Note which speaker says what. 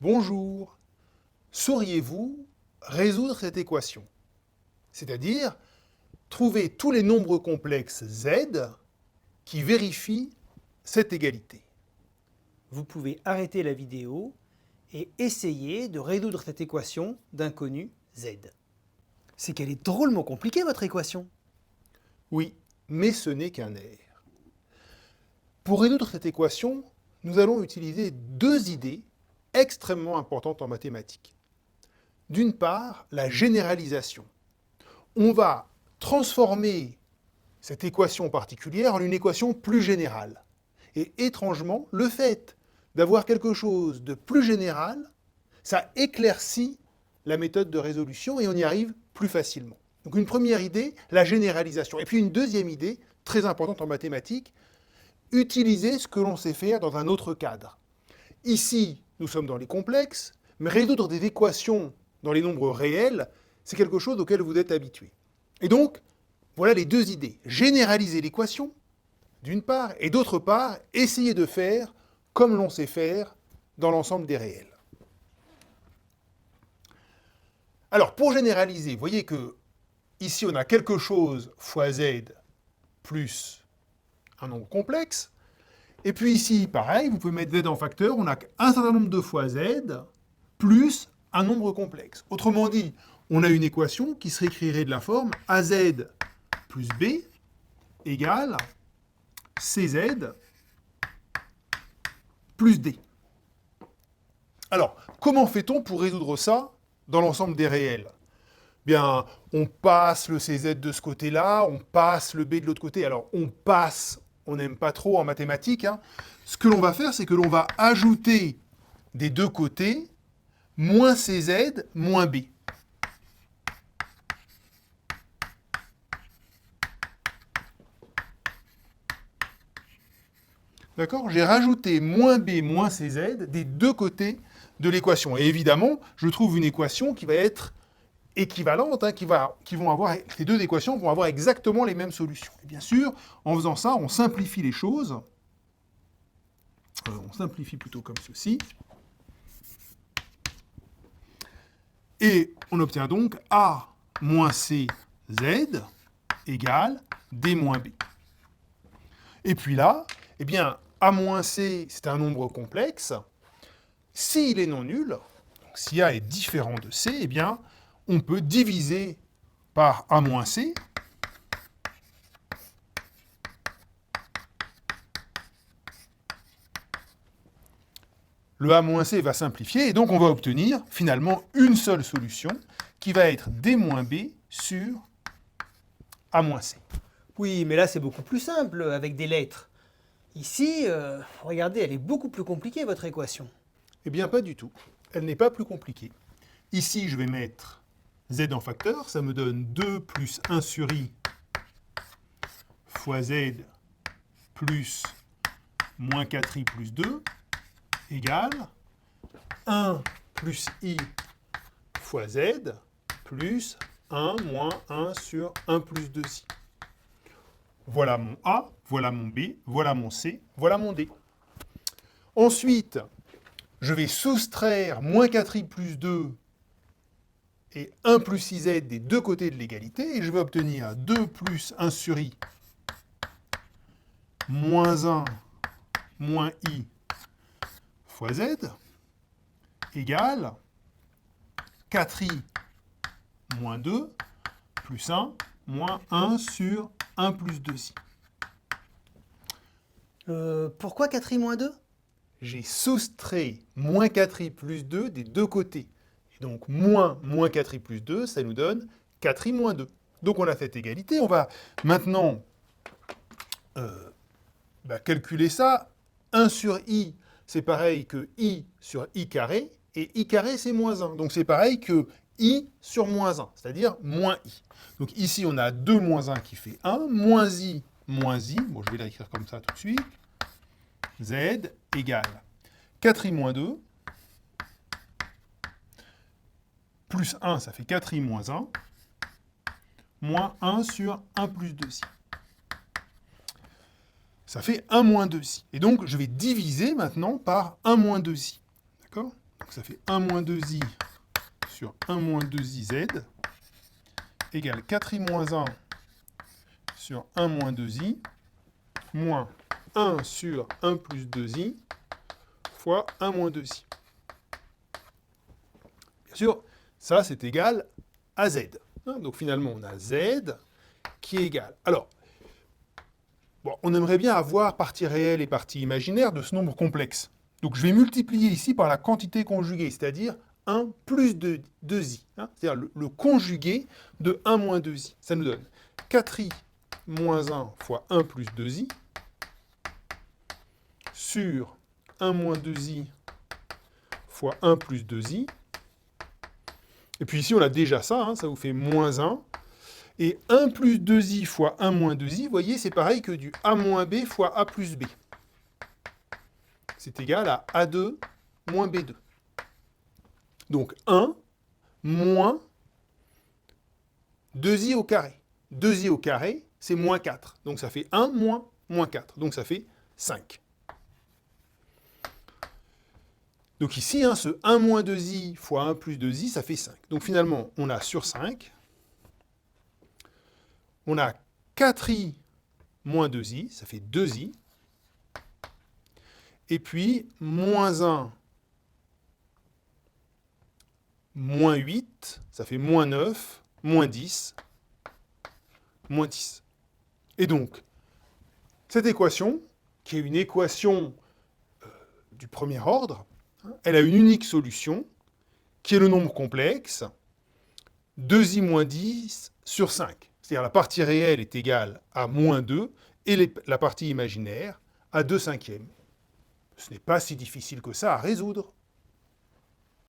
Speaker 1: Bonjour, sauriez-vous résoudre cette équation? C'est-à-dire trouver tous les nombres complexes z qui vérifient cette égalité.
Speaker 2: Vous pouvez arrêter la vidéo et essayer de résoudre cette équation d'inconnu z. C'est qu'elle est drôlement compliquée, votre équation.
Speaker 1: Oui, mais ce n'est qu'un air. Pour résoudre cette équation, nous allons utiliser deux idées extrêmement importantes en mathématiques. D'une part, la généralisation. On va transformer cette équation particulière en une équation plus générale. Et étrangement, le fait d'avoir quelque chose de plus général, ça éclaircit la méthode de résolution et on y arrive plus facilement. Donc une première idée, la généralisation. Et puis une deuxième idée, très importante en mathématiques, utiliser ce que l'on sait faire dans un autre cadre. Ici, nous sommes dans les complexes, mais résoudre des équations dans les nombres réels, c'est quelque chose auquel vous êtes habitué. Et donc, voilà les deux idées. Généraliser l'équation, d'une part, et d'autre part, essayer de faire comme l'on sait faire dans l'ensemble des réels. Alors, pour généraliser, vous voyez que ici, on a quelque chose fois z plus un nombre complexe. Et puis ici, pareil, vous pouvez mettre z en facteur, on a un certain nombre de fois z plus un nombre complexe. Autrement dit, on a une équation qui se réécrirait de la forme az plus b égale cz plus d. Alors, comment fait-on pour résoudre ça dans l'ensemble des réels? Bien, on passe le cz de ce côté-là, on passe le b de l'autre côté. Alors, on passe, on n'aime pas trop en mathématiques, hein. Ce que l'on va faire, c'est que l'on va ajouter des deux côtés moins cz moins b. D'accord? J'ai rajouté moins b moins cz des deux côtés de l'équation. Et évidemment, je trouve une équation qui va être équivalente, hein, les deux équations vont avoir exactement les mêmes solutions. Et bien sûr, en faisant ça, on simplifie les choses. On simplifie plutôt comme ceci. Et on obtient donc a moins c z égale d moins b. Et puis là, eh bien, a moins c, c'est un nombre complexe. S'il est non nul, donc si a est différent de c, eh bien, on peut diviser par a moins c. Le a moins c va simplifier, et donc on va obtenir finalement une seule solution, qui va être d moins b sur a moins c.
Speaker 2: Oui, mais là c'est beaucoup plus simple avec des lettres. Ici, regardez, elle est beaucoup plus compliquée, votre équation.
Speaker 1: Eh bien, pas du tout. Elle n'est pas plus compliquée. Ici, je vais mettre z en facteur, ça me donne 2 plus 1 sur i fois z plus moins 4i plus 2 égale 1 plus i fois z plus 1 moins 1 sur 1 plus 2i. Voilà mon a, voilà mon b, voilà mon c, voilà mon d. Ensuite, je vais soustraire moins 4i plus 2 et 1 plus iz des deux côtés de l'égalité, et je vais obtenir 2 plus 1 sur i moins 1 moins i fois z égale 4i moins 2 plus 1 moins 1 sur 1 plus 2i.
Speaker 2: Pourquoi 4i moins 2?
Speaker 1: J'ai soustrait moins 4i plus 2 des deux côtés. Et donc, moins 4i plus 2, ça nous donne 4i moins 2. Donc, on a cette égalité. On va maintenant calculer ça. 1 sur i, c'est pareil que i sur i carré. Et i carré, c'est moins 1. Donc, c'est pareil que i sur moins 1, c'est-à-dire moins i. Donc, ici, on a 2 moins 1 qui fait 1, moins i. Bon, je vais l'écrire comme ça tout de suite. Z égale 4i moins 2, plus 1, ça fait 4i moins 1, moins 1 sur 1 plus 2i. Ça fait 1 moins 2i. Et donc, je vais diviser maintenant par 1 moins 2i. D'accord? Donc ça fait 1 moins 2i sur 1 moins 2iz égale 4i moins 1 sur 1 moins 2i moins 1 sur 1 plus 2i fois 1 moins 2i. Bien sûr, ça c'est égal à z. Donc finalement, on a z qui est égal. Alors, bon, on aimerait bien avoir partie réelle et partie imaginaire de ce nombre complexe. Donc je vais multiplier ici par la quantité conjuguée, c'est-à-dire 1 plus 2i. C'est-à-dire le conjugué de 1 moins 2i. Ça nous donne 4i moins 1 fois 1 plus 2i sur 1 moins 2i fois 1 plus 2i. Et puis ici, on a déjà ça, ça vous fait moins 1. Et 1 plus 2i fois 1 moins 2i, vous voyez, c'est pareil que du a moins b fois a plus b. C'est égal à a2 moins b2. Donc 1 moins 2i au carré. 2i au carré, c'est moins 4. Donc ça fait 1 moins moins 4. Donc ça fait 5. Donc ici, ce 1 moins 2i fois 1 plus 2i, ça fait 5. Donc finalement, on a sur 5, on a 4i moins 2i, ça fait 2i. Et puis, moins 1, moins 8, ça fait moins 9, moins 10, moins 10. Et donc, cette équation, qui est une équation du premier ordre, elle a une unique solution, qui est le nombre complexe, 2i moins 10 sur 5. C'est-à-dire la partie réelle est égale à moins 2 et la partie imaginaire à 2/5. Ce n'est pas si difficile que ça à résoudre.